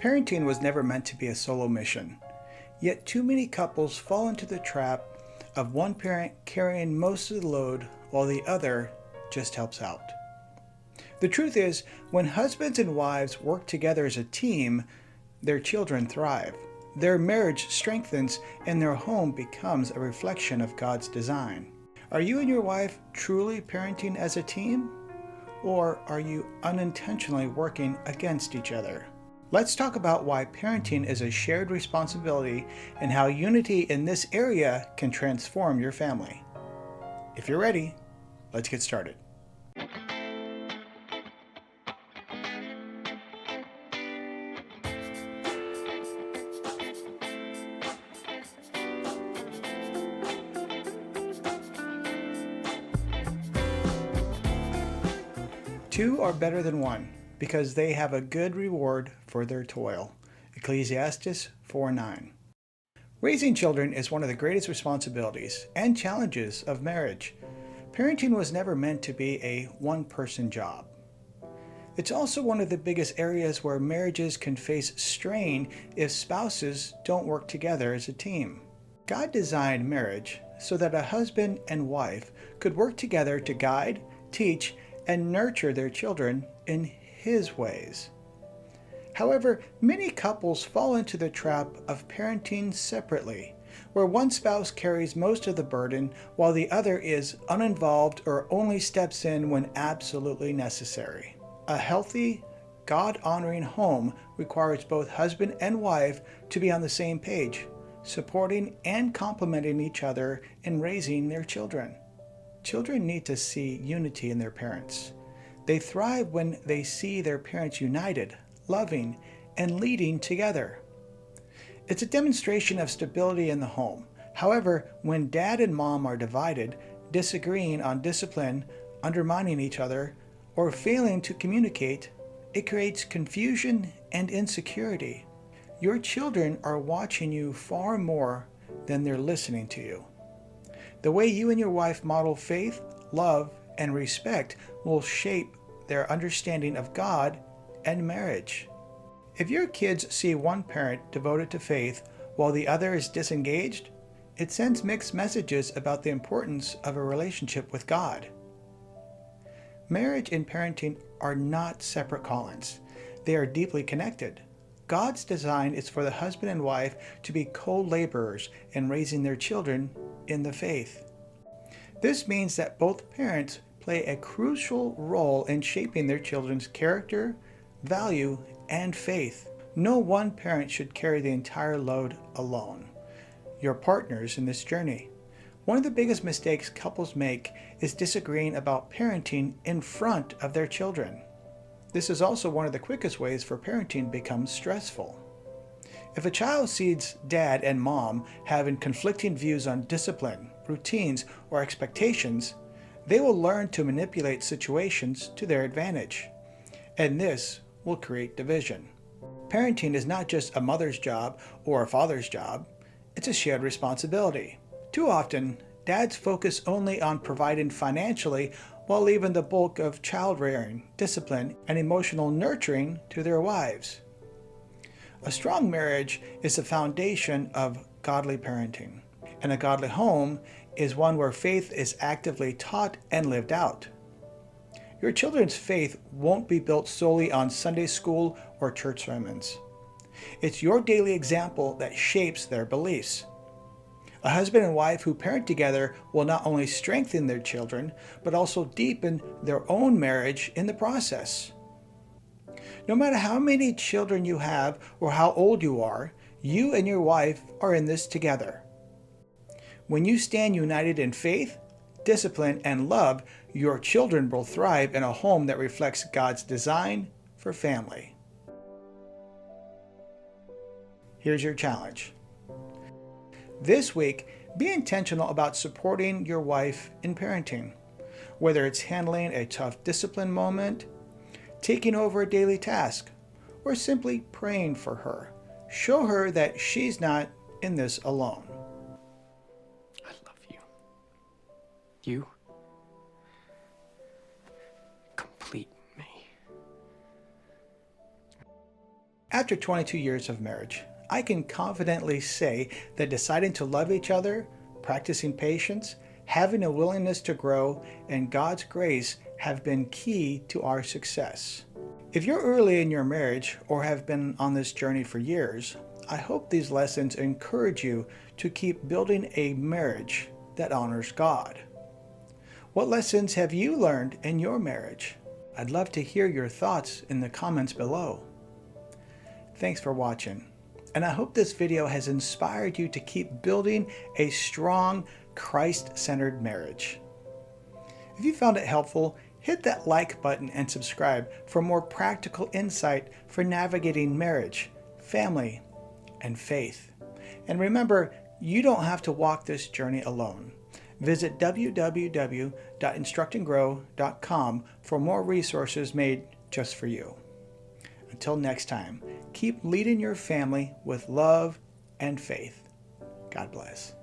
Parenting was never meant to be a solo mission, yet too many couples fall into the trap of one parent carrying most of the load while the other just helps out. The truth is, when husbands and wives work together as a team, their children thrive, their marriage strengthens, and their home becomes a reflection of God's design. Are you and your wife truly parenting as a team? Or are you unintentionally working against each other? Let's talk about why parenting is a shared responsibility and how unity in this area can transform your family. If you're ready, let's get started. Two are better than one, because they have a good reward for their toil. Ecclesiastes 4:9. Raising children is one of the greatest responsibilities and challenges of marriage. Parenting was never meant to be a one-person job. It's also one of the biggest areas where marriages can face strain if spouses don't work together as a team. God designed marriage so that a husband and wife could work together to guide, teach, and nurture their children in His ways. However, many couples fall into the trap of parenting separately, where one spouse carries most of the burden while the other is uninvolved or only steps in when absolutely necessary. A healthy, God-honoring home requires both husband and wife to be on the same page, supporting and complementing each other in raising their children. Children need to see unity in their parents. They thrive when they see their parents united, loving, and leading together. It's a demonstration of stability in the home. However, when dad and mom are divided, disagreeing on discipline, undermining each other, or failing to communicate, it creates confusion and insecurity. Your children are watching you far more than they're listening to you. The way you and your wife model faith, love, and respect will shape their understanding of God and marriage. If your kids see one parent devoted to faith while the other is disengaged, it sends mixed messages about the importance of a relationship with God. Marriage and parenting are not separate callings. They are deeply connected. God's design is for the husband and wife to be co-laborers in raising their children in the faith. This means that both parents play a crucial role in shaping their children's character, value, and faith. No one parent should carry the entire load alone. You're partners in this journey. One of the biggest mistakes couples make is disagreeing about parenting in front of their children. This is also one of the quickest ways for parenting to become stressful. If a child sees dad and mom having conflicting views on discipline, routines, or expectations, they will learn to manipulate situations to their advantage. And this will create division. Parenting is not just a mother's job or a father's job, it's a shared responsibility. Too often, dads focus only on providing financially while leaving the bulk of child rearing, discipline, and emotional nurturing to their wives. A strong marriage is the foundation of godly parenting, and a godly home is one where faith is actively taught and lived out. Your children's faith won't be built solely on Sunday school or church sermons. It's your daily example that shapes their beliefs. A husband and wife who parent together will not only strengthen their children, but also deepen their own marriage in the process. No matter how many children you have or how old you are, you and your wife are in this together. When you stand united in faith, discipline, and love, your children will thrive in a home that reflects God's design for family. Here's your challenge. This week, be intentional about supporting your wife in parenting, whether it's handling a tough discipline moment, taking over a daily task, or simply praying for her. Show her that she's not in this alone. I love you. You complete me. After 22 years of marriage, I can confidently say that deciding to love each other, practicing patience, having a willingness to grow, and God's grace have been key to our success. If you're early in your marriage or have been on this journey for years, I hope these lessons encourage you to keep building a marriage that honors God. What lessons have you learned in your marriage? I'd love to hear your thoughts in the comments below. Thanks for watching, and I hope this video has inspired you to keep building a strong, Christ-centered marriage. If you found it helpful, hit that like button and subscribe for more practical insight for navigating marriage, family, and faith. And remember, you don't have to walk this journey alone. Visit www.instructandgrow.com for more resources made just for you. Until next time, keep leading your family with love and faith. God bless.